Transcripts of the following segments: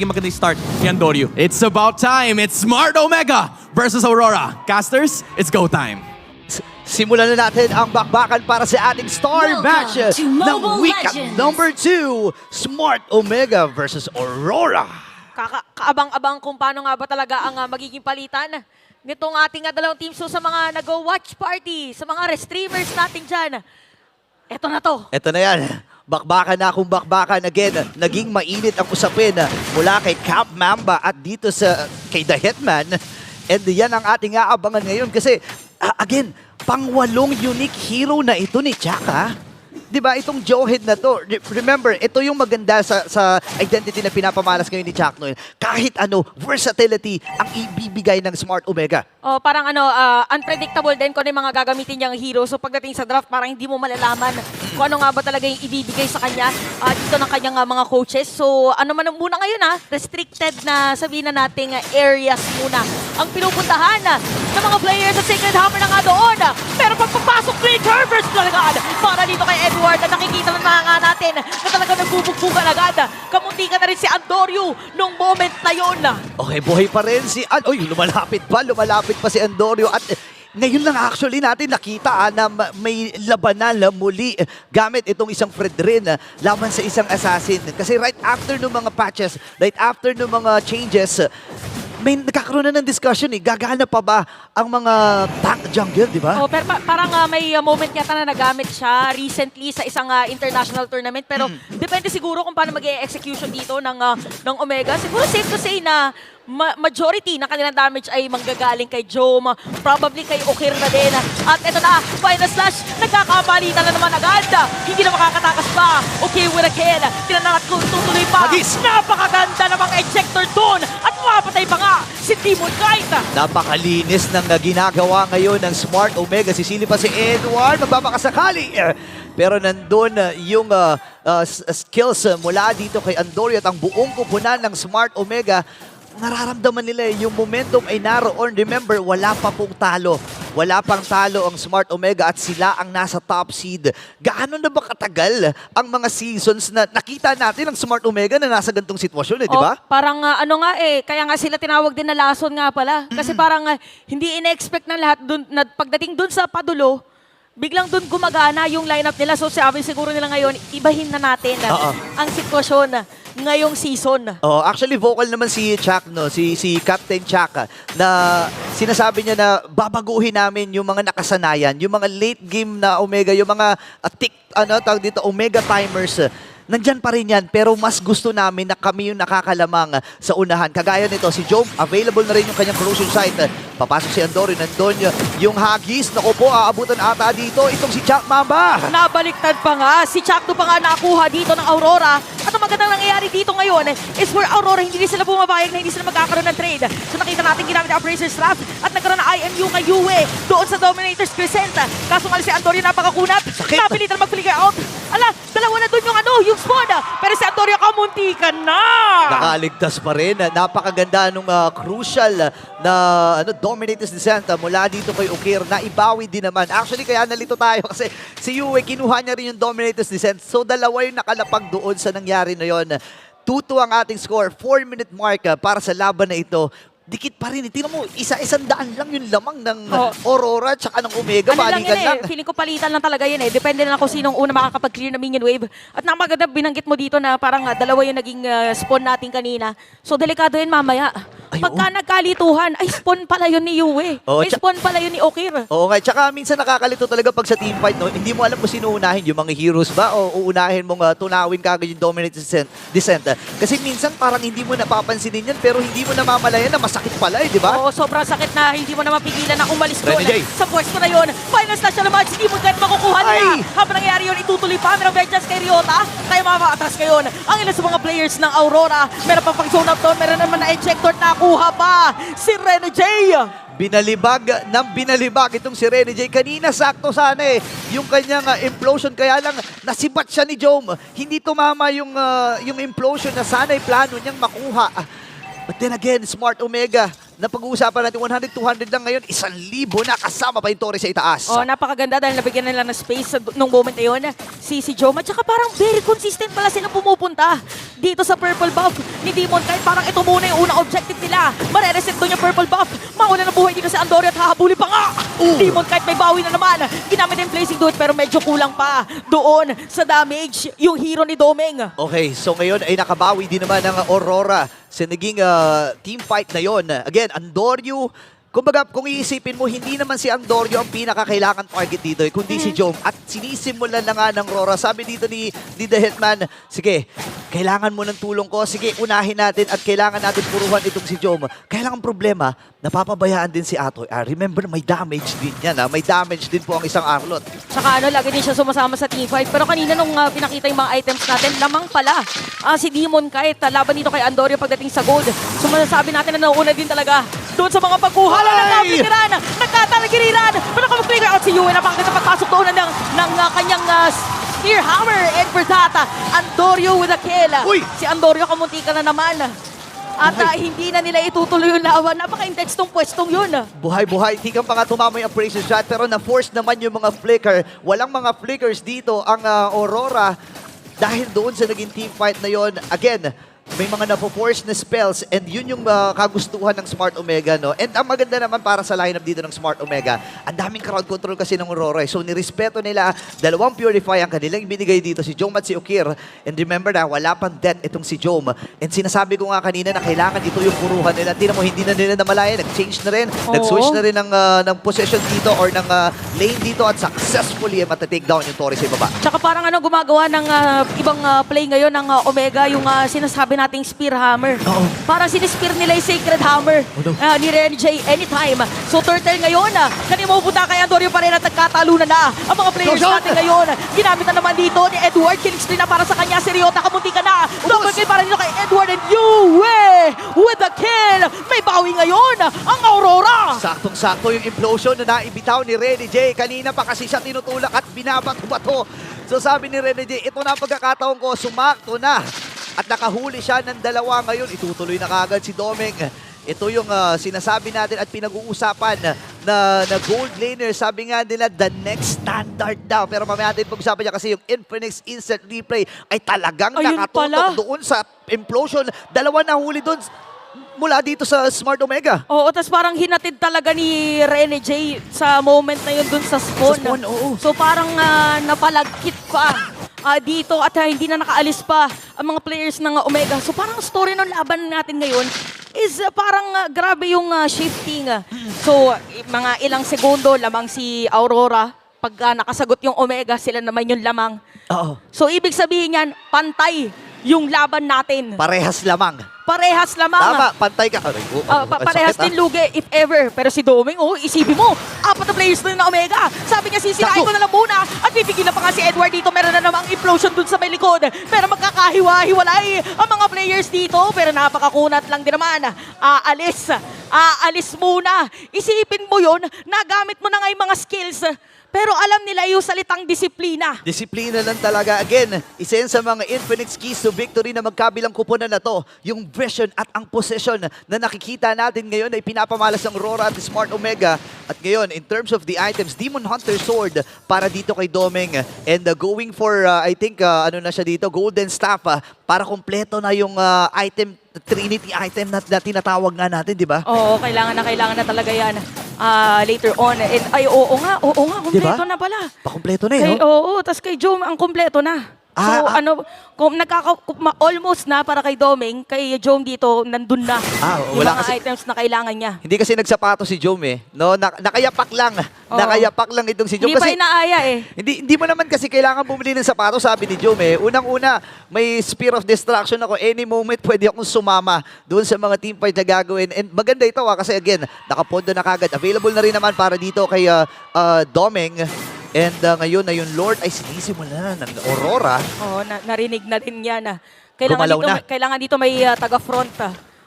magandang start ni Andoryu. It's about time. It's Smart Omega versus Aurora. Casters, it's go time. Simulan na natin ang bakbakan para sa ating star Welcome match to ng Mobile week Legends. number 2, Smart Omega versus Aurora. Kaabang-abang kung paano nga ba talaga ang magiging palitan nitong ating dalawang teams. So sa mga nag-watch party, sa mga streamers natin dyan, eto na to. Ito na yan. Bakbakan na akong bakbakan. Again, naging mainit ang usapin mula kay Cap Mamba at dito sa kay The Hitman. And yan ang ating aabangan ngayon kasi, again, pang-8 unique hero na ito ni Chaka. Diba, itong Joehead na to, remember, ito yung maganda sa identity na pinapamalas ngayon ni Chuck Noel. Kahit ano, versatility ang ibibigay ng Smart Omega. Oh, parang unpredictable din kung ano yung mga gagamitin niyang hero. So pagdating sa draft, parang hindi mo malalaman kung ano nga ba talaga yung ibibigay sa kanya dito ng kanyang mga coaches. So ano man muna ngayon restricted na sabihin na nating areas muna ang pinupuntahan ng mga players sa Sacred Hammer na nga doon. Pero pagpapasok ni Curvers talaga para dito kay Edward na nakikita na nga natin na talaga nagbubugbugan agad. Kamunti ka na rin si Andoryu nung moment na yun. Okay, buhay pa rin si... Uy, lumalapit pa si Andoryu at ngayon lang actually natin nakita na may labanan muli gamit itong isang Fredrin laban sa isang assassin. Kasi right after ng mga patches, right after ng mga changes, may nagkakaroon na ng discussion gagana pa ba ang mga tank jungle, di ba? Oh, pero parang may moment yata na nagamit siya recently sa isang international tournament. Pero depende siguro kung paano mag-execution dito ng Omega. Siguro safe to say na majority ng kanilang damage ay manggagaling kay Jom, probably kay Okir na din. At ito na, final slash, nagkakamalitan na naman agad. Hindi na makakatakas pa. Okay with a kill. Tinanat kung tutuloy pa. Hagis! Napakaganda namang ejector doon. At mapatay pa nga si Demon Knight. Napakalinis ng ginagawa ngayon ng Smart Omega. Sisili pa si Edward, magbabakasakali. Pero nandun yung skills mula dito kay Andoryu at ang buong kupunan ng Smart Omega. Nararamdaman nila yung momentum ay naroon. Remember, wala pa pong talo. Wala pang talo ang Smart Omega at sila ang nasa top seed. Gaano na ba katagal ang mga seasons na nakita natin ang Smart Omega na nasa gantong sitwasyon, di ba? Parang kaya nga sila tinawag din na lason nga pala. Kasi parang hindi ine-expect ng lahat dun, na pagdating dun sa padulo, biglang dun gumagana yung lineup nila. So sabi siguro nila ngayon, ibahin na natin ang sitwasyon ngayong season. Oh, actually vocal naman si Chuck, no, si Captain Chuck na sinasabi niya na babaguhin namin yung mga nakasanayan, yung mga late game na Omega, yung mga tawag dito Omega timers. Nandyan pa rin yan, pero mas gusto namin na kami yung nakakalamang sa unahan. Kagaya nito, si Job, available na rin yung kanyang corrosion site. Papasok si Andoryu, nandun yung Hagis. Naku po, aabutan ata dito. Itong si Chuck Mamba. Nabaliktad pa nga. Si Chakto pa nga nakuha dito ng Aurora. At ang magandang nangyayari dito ngayon is for Aurora, hindi sila bumabahig na hindi sila magkakaroon ng trade. So nakita natin ginamit ang Appraiser's Draft at nagkaroon ng IMU kay Yue doon sa Dominator's Crescent. Kaso nga si Andoryu napakakunat. Napilitan mag-flicker out. Ala, dalawa na doon yung spawn. Pero si Andoryu kamunti ka na. Nakaligtas pa rin. Napakaganda nung crucial na Dominator's Descent mula dito kay Okir na ibawi din naman. Actually, kaya nalito tayo kasi si Yue, kinuha niya rin yung Dominator's Descent. So, dalawa yung nakalapag doon sa nangyari na yon. 2-2 ang ating score. 4-minute mark para sa laban na ito. Dikit pa rin. Tingnan mo, isa-isang daan lang yung lamang ng Aurora tsaka ng Omega. Balikan lang. Feeling ko palitan lang talaga yun Depende na lang kung sinong una makakapag-clear na minion wave. At maganda binanggit mo dito na parang dalawa yung naging spawn natin kanina. So delikado yun mamaya. Ay, Pagka nagkalituhan, ay spawn pala yun ni Yue. Ay spawn pala yun ni Okir. Oo nga. Tsaka minsan nakakalito talaga pag sa teamfight, no? Hindi mo alam kung sino unahin. Yung mga heroes ba? O uunahin mong tunawin kagad yung Dominator's Descent. Kasi minsan parang hindi mo napapansinin yan pero hindi mo namamalayan na masakit pala di ba? Oo, sobrang sakit na hindi mo na mapigilan na umalis doon Renegade. sa pwesto na yun. Final slash na naman, hindi mo ganun makukuha nila. Ay! Habang nangyayari yun, itutuloy pa. Meron vengeance kay Ryota. Kaya makaka-atras ngayon. Ang ilan sa mga players ng Aurora. Meron pa pang zone out doon. Meron naman na ejector na kuha pa. Si Renegade. Binalibag ng binalibag itong si Rene J. Kanina sakto sana yung kanyang implosion kaya lang nasibat siya ni Jom. Hindi tumama yung implosion na sana'y plano niyang makuha. But then again, Smart Omega na pag-uusapan natin, 100-200 lang ngayon, 1,000 na kasama pa yung Torres sa itaas. Oh, napakaganda dahil nabigyan nila ng space nung moment na yun. Si Joma, tsaka parang very consistent pala sila pumupunta dito sa purple buff ni Demon. Kahit parang ito muna yung unang objective nila. Mare-reset doon yung purple buff. Mawala ng buhay dito si Andorio at hahabuli pa nga. Demon kahit may bawi na naman. Ginamit yung placing doon pero medyo kulang pa doon sa damage yung hero ni Domeng. Okay, so ngayon ay nakabawi din naman ng Aurora sa naging team fight na yon. Again, Andorio, kumbaga kung iisipin mo, hindi naman si Andorio ang pinakakailangan target dito, kundi si Jom. At sinisimulan na nga ng Aurora. Sabi dito ni The Hitman, sige, kailangan mo ng tulong ko. Sige, unahin natin at kailangan natin puruhan itong si Jom. Kailangan problema, napapabayaan din si Atoy. Remember, may damage din yan. May damage din po ang isang Arlot. Tsaka lagi din siya sumasama sa team fight. Pero kanina nung pinakita yung mga items natin, lamang pala si Demon kahit laban dito kay Andorio pagdating sa gold. So masasabi natin na nauuna din talaga doon sa mga pagkuha ng nagkapaligiran, nagkataligiran. Pero nakamag-figure out si Yue, napakaganda pagpasok doon ng kanyang spear hammer. And for that, Andorio with a kill. Uy! Si Andorio kamuntika na naman. At hindi na nila itutuloy yung lawan. Napaka-intense tong pwestong yun. Buhay-buhay, hindi ka pa nga tumama yung appraisal shot, pero na-force naman yung mga flicker. Walang mga flickers dito ang Aurora dahil doon sa naging team fight na yon. Again, may mga napo-force na spells and yun yung kagustuhan ng Smart Omega, no? And ang maganda naman para sa lineup dito ng Smart Omega, ang daming crowd control kasi ng Aurora. So nirespeto nila, dalawang Purify ang kanilang binigay dito, si Jom at si Ukir. And remember na, wala pang death itong si Jom. And sinasabi ko nga kanina na kailangan ito yung puruhan nila. Tingnan mo, hindi na nila namalayan, nag-change na rin, nag-switch na rin ng possession dito or ng lane dito at successfully matatake down yung Torres sa ibaba. Tsaka parang gumagawa ng ibang play ngayon ng Omega, yung sinasabi nating Spear Hammer. Parang sinispear nila yung Sacred Hammer ni Ren J anytime. So turtle ngayon, kanina mapupunta kay Andorio pa rin at nagkatalunan na ang mga players natin ngayon. Ginamit na naman dito ni Edward, killing spree na para sa kanya. Si Ryota, kamunti ka na. Double kill para dito kay Edward and Yue with the kill. May bawi ngayon ang Aurora. Saktong-sakto yung implosion na naibitaw ni Rene J. Kanina pa kasi siya tinutulak at binabato-bato. So sabi ni Rene J, ito na ang pagkakataon ko, sumakto na. At nakahuli siya ng dalawa ngayon. Itutuloy na kagad si Domeng. Ito yung sinasabi natin at pinag-uusapan na gold laner. Sabi nga nila, the next standard daw. Pero mamaya natin pag-usapan niya kasi yung Infinix Instant Replay ay talagang nakatutok doon sa implosion. Dalawa na huli doon mula dito sa Smart Omega. Oo, tapos parang hinatid talaga ni Rene J sa moment na yun dun sa spawn. So parang napalagkit pa dito at hindi na nakaalis pa ang mga players ng Omega. So parang story ng laban natin ngayon is parang grabe yung shifting. So mga ilang segundo lamang si Aurora. Pag nakasagot yung Omega, sila naman yung lamang. So ibig sabihin yan, pantay yung laban natin. Parehas lamang. Parehas lamang. Tama, pantay ka. Parehas din lugi, if ever. Pero si Domeng, isipin mo, 4 na players na Omega. Sabi niya, sisirain ko na lang muna. At pipigilan pa nga si Edward dito. Meron na namang implosion dun sa may likod. Pero magkakahiwa-hiwalay ang mga players dito. Pero napakakunat lang din naman. Aalis muna. Isipin mo yun, nagamit mo na nga yung mga skills. Pero alam nila yung salitang disiplina. Disiplina lang talaga. Again, isa yan sa mga Infinix keys to victory na magkabilang kuponan na to. Yung vision at ang possession na nakikita natin ngayon ay pinapamalas ng Aurora at Smart Omega. At ngayon, in terms of the items, Demon Hunter Sword para dito kay Domeng. And going for, I think, ano na siya dito, Golden Staff para kompleto na yung item, Trinity item na tinatawag nga natin, di ba? Oo, kailangan na talaga yan. Later on. And, oo nga, kompleto na pala. Pakompleto na eh, no? Oo, tas kay Jom, ang kompleto na. So, kung almost na para kay Domeng, kay Jom dito, nandun na yung wala mga items na kailangan niya. Hindi kasi nagsapato si Jom eh. No? Nakayapak lang. Nakayapak lang itong si Jom. Hindi kasi, pa inaaya eh. Hindi mo naman kasi kailangan bumili ng sapato, sabi ni Jom eh. Unang-una, may Spear of Destruction ako. Any moment, pwede akong sumama doon sa mga team fight na gagawin. And maganda ito kasi again, nakapondo na kagad. Available na rin naman para dito kay Domeng. And ngayon na yung Lord ay sinisimulan ng Aurora. Oo, narinig na rin yan. Kailangan dito may taga-front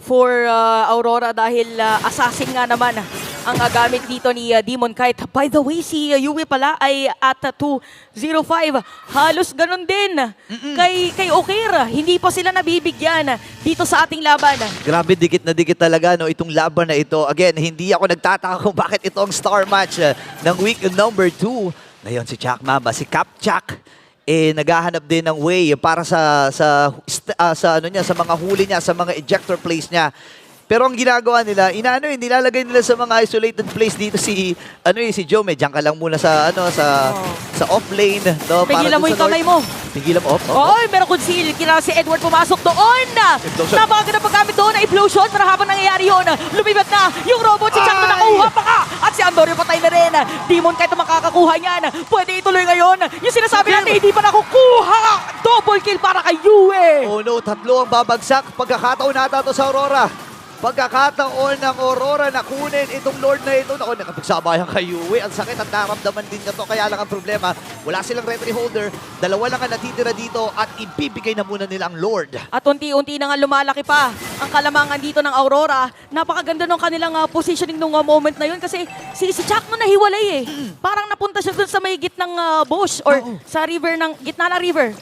for Aurora dahil assassin nga naman ang gamit dito ni Demon Kite. By the way, si Yui pala ay at 205. Halos ganun din kay Okir. Hindi pa sila nabibigyan dito sa ating laban. Grabe, dikit na dikit talaga no, itong laban na ito. Again, hindi ako nagtataka kung bakit ito ang star match ng week number 2. Ngayon si Jack Mamba, si Cap Jack, naghahanap din ng way para sa mga huli niya, sa mga ejector plays niya. Pero ang ginagawa nila, nilalagay nila sa mga isolated place dito si Jome. Diyan ka lang muna sa off lane, no, para Pigilan mo dun yung sa kamay Lord. mo. Pigilan mo. Oy, meron conceal. Kailangan si Edward pumasok doon. Implosion. Napakaganda paggamit doon na implosion. Pero habang nangyayari yun, lumibat na yung robot. Si Chuck na nakuha pa ka. At si Andorio patay na rin. Demon kahit makakakuha niyan. Pwede ituloy ngayon. Yung sinasabi natin, hindi pa nakukuha. Double kill para kay Yue. Oh no, 3 ang babagsak. Pagkakataon nata to sa Aurora. Pagkakataon ng Aurora na kunin itong Lord na ito. Naku, nakapagsabayan kay Yue. Ang sakit at naramdaman din niya to. Kaya lang ang problema, wala silang referee holder. 2 lang ang natitira dito at ibibigay na muna nila ang Lord. At unti-unti na nga lumalaki pa ang kalamangan dito ng Aurora. Napakaganda ng kanilang positioning nung moment na yun kasi si Chuck no nahiwalay eh. Parang napunta siya dun sa may gitnang bush or sa river ng gitna na river.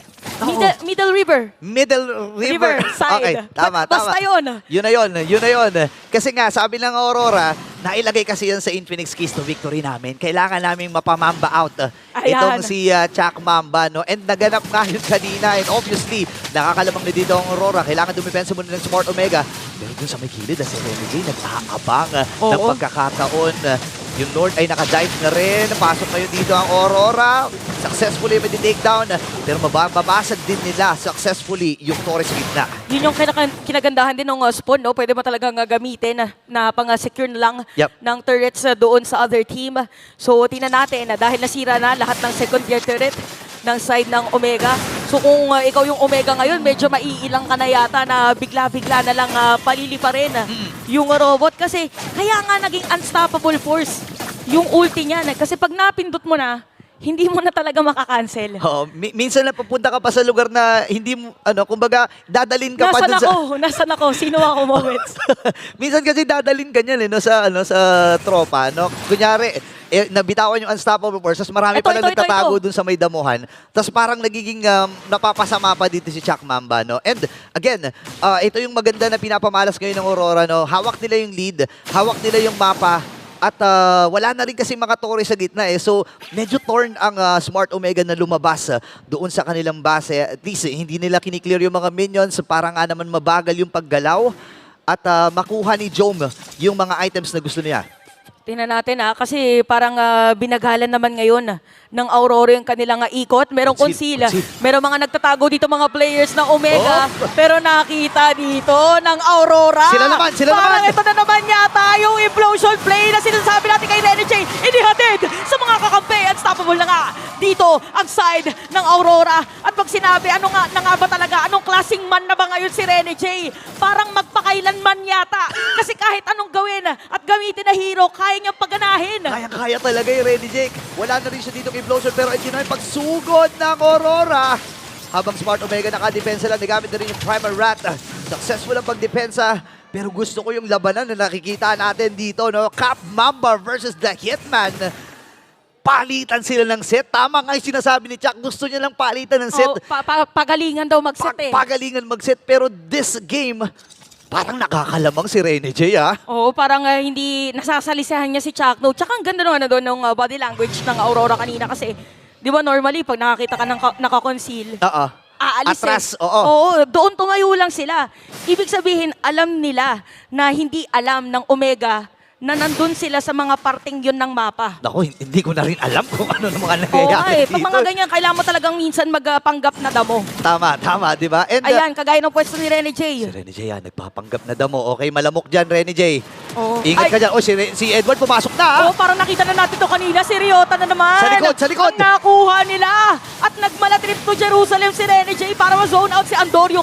Middle river. Middle River. Side. Okay, tama. Basta yun. Yun na yun. Kasi nga, sabi ng Aurora, nailagay kasi yan sa Infinix Keys to victory namin. Kailangan namin mapamamba out. Ayan. Itong si Chuck Mamba, no? And naganap nga yun kanina. And obviously, nakakalamang na dito ang Aurora. Kailangan dumipensa muna ng Smart Omega. Pero dun sa may kilid, si Renegade nag-aabang ng pagkakataon. Yung Lord ay naka-dive na rin. Pasok ngayon dito ang Aurora. Successfully may take down. Pero mababasag din nila successfully yung Torres gitna. Yun yung kinagandahan din ng spawn, no? Pwede mo talagang gamitin na pang-secure na lang ng turrets doon sa other team. So, tingnan natin na dahil nasira na lahat ng second tier turret ng side ng Omega. So, kung ikaw yung Omega ngayon, medyo maiilang ka na yata na bigla-bigla na lang palili pa rin yung robot. Kasi kaya nga naging unstoppable force yung ulti niya. Kasi pag napindot mo na, hindi mo na talaga makakancel. Oo, minsan na pupunta ka pa sa lugar na hindi mo, kumbaga, dadalin ka pa dun sa... Nasaan ako? Sino ako moments? Minsan kasi dadalin ka niyan, sa tropa, no? Kunyari, nabitawan yung unstoppable force, tapos marami Ito, pa lang ito, nagtatago ito. dun sa may damuhan. Tapos parang nagiging napapasama pa dito si Chuck Mamba, no? And again, ito yung maganda na pinapamalas ngayon ng Aurora, no? Hawak nila yung lead, hawak nila yung mapa, at wala na rin kasi mga torre sa gitna eh. So, medyo torn ang Smart Omega na lumabas doon sa kanilang base. At least, hindi nila kiniklear yung mga minions. Parang nga naman mabagal yung paggalaw. At makuha ni Jome yung mga items na gusto niya. Tingnan natin kasi parang binagalan naman ngayon ng Aurora yung kanilang ikot. Merong conceal. Merong mga nagtatago dito mga players ng Omega. Pero nakita dito ng Aurora. Sila naman. Parang ito na naman yata yung implosion play na sinasabi natin kay Renegade. Inihatid sa mga kakampi. Unstoppable na nga dito ang side ng Aurora. At pag sinabi, ano nga ba talaga? Anong klaseng man na ba ngayon si Renegade? Parang magpakailanman yata. Kasi kahit anong gawin at gamitin na hero, kaya niyang paganahin. Kaya talaga yung Ready Jake. Wala na rin siya dito kay Implosion pero ito na yung pagsugod ng Aurora. Habang Smart Omega nakadepensa lang, nagamit na rin yung Primal Rat. Successful ang pagdepensa. Pero gusto ko yung labanan na nakikita natin dito, no? Cap Mamba versus the Hitman. Palitan sila ng set. Tama nga yung sinasabi ni Chuck. Gusto niya lang palitan ng set. Pagalingan daw mag-set Pagalingan mag-set. Pero this game, parang nakakalamang si Rene J, Oo, parang hindi nasasalisahan niya si Chuck. No, tsaka ang ganda naman na doon ng body language ng Aurora kanina kasi, di ba normally pag nakakita ka ng naka-conceal, aalis Atras, Oo, doon tumayo lang sila. Ibig sabihin, alam nila na hindi alam ng Omega na nandun sila sa mga parting yun ng mapa. Naku, hindi ko na rin alam kung ano ng mga Oo, nangyayari dito. pag mga ganyan, kailangan mo talagang minsan magpanggap na damo. Tama, di ba? And, Ayan, kagaya ng pwesto ni Rene J. si Rene J, nagpapanggap na damo. Okay, malamok dyan, Rene J. Oo. Ingat ka dyan. Oh, si Edward pumasok na, Oo, parang nakita na natin to kanina. Si Ryota na naman. Sa likod. Ang nakuha nila. At nagmalatrip to Jerusalem si Rene J para ma-zone out si Andorio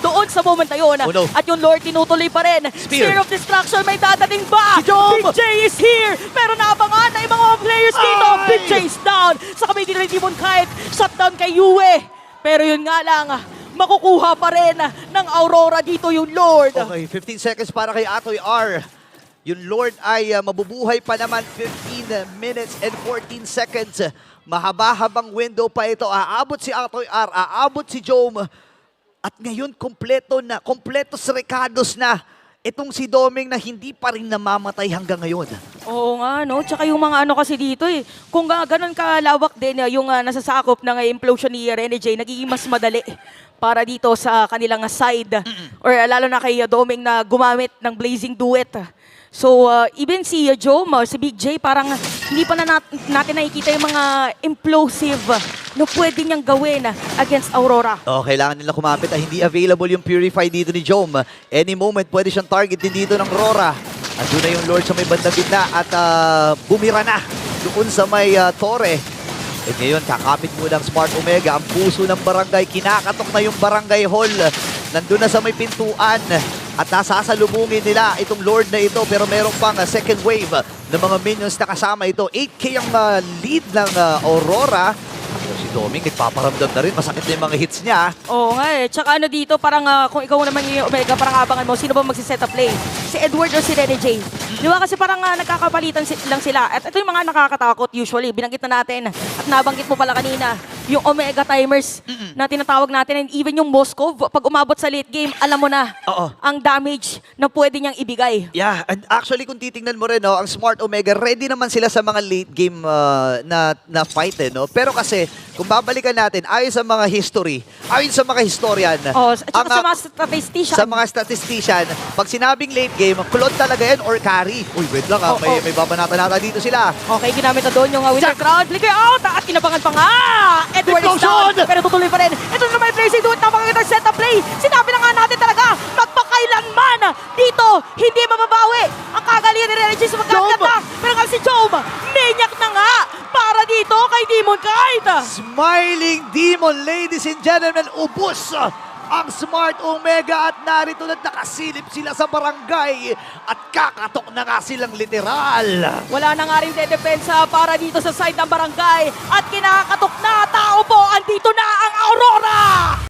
doon sa moment na yun. Oh, no. At yung Lord tinutuloy pa rin. Spear of Destruction, may dadating ba? Si Jom! Big J is here. Pero naabangan na yung mga players dito. Ay! Big J is down. Sa kamay din ng Demon Kite. Shutdown kay Yue. Pero yun nga lang, makukuha pa rin ng Aurora dito yung Lord. Okay, 15 seconds para kay Atoy R. Yung Lord ay mabubuhay pa naman 15 minutes and 14 seconds. Mahaba-habang window pa ito. Aabot si Atoy R, aabot si Jome. At ngayon, kompleto si Ricardos na. Itong si Doming na hindi pa rin namamatay hanggang ngayon. Oo nga, no? Tsaka yung mga ano kasi dito eh. Kung ganun kalawak din yung nasasakop ng implosion ni Rene J, nagiging mas madali para dito sa kanilang side. Or lalo na kay Doming na gumamit ng Blazing Duet. So, even si Jome, si Big J, parang hindi pa na natin nakikita yung mga implosive na pwede niyang gawin against Aurora. Kailangan nila kumapit. Hindi available yung Purify dito ni Jome. Any moment, pwede siyang target din dito ng Aurora. At doon na yung Lord sa may bandang gitna at bumira na doon sa may torre. At ngayon, kakapit muna ang Smart Omega. Ang puso ng barangay, kinakatok na yung barangay hall. Nandun na sa may pintuan. At nasasalubungin nila itong Lord na ito. Pero meron pang second wave ng mga minions na kasama ito. 8K ang lead ng Aurora. Pero si Doming, nagpaparamdam na rin. Masakit na yung mga hits niya. Oo nga eh. Tsaka ano dito, parang kung ikaw naman yung Omega, parang abangan mo, sino ba magsiset up play? Si Edward o si Rene J? Di ba kasi parang nagkakapalitan lang sila. At ito yung mga nakakatakot usually. Binanggit na natin. At nabanggit mo pala kanina, yung Omega timers na tinatawag natin and even yung Moskov, pag umabot sa late game, alam mo na ang damage na pwede niyang ibigay. Yeah, and actually kung titingnan mo rin, no, ang Smart Omega, ready naman sila sa mga late game na fight. No? Pero kasi, kung babalikan natin, ayon sa mga history, ayon sa mga historian, At saka sa mga statistician. sa mga statistician, pag sinabing late game, kulot talaga yan or carry. Uy, wait lang may babanata-nata dito sila. Okay, ginamit na doon yung Winter Crown. Flicker out! At kinabangan pa nga! Edward is down, pero tutuloy pa rin. Ito naman yung Blazing Duet na makikita set up play. Sinabi na nga natin talaga, magpakailanman dito, hindi mababawi. Ang kagalingan ni Rene J sa magkaganda. Pero nga si Jome, minyak na nga para dito kay Demon Kite. Smiling Demon, ladies and gentlemen, ubos ang Smart Omega at narito na nakasilip sila sa barangay at kakatok na nga silang literal. Wala na nga rin dedepensa para dito sa side ng barangay at kinakatok na tao po, andito na ang Aurora!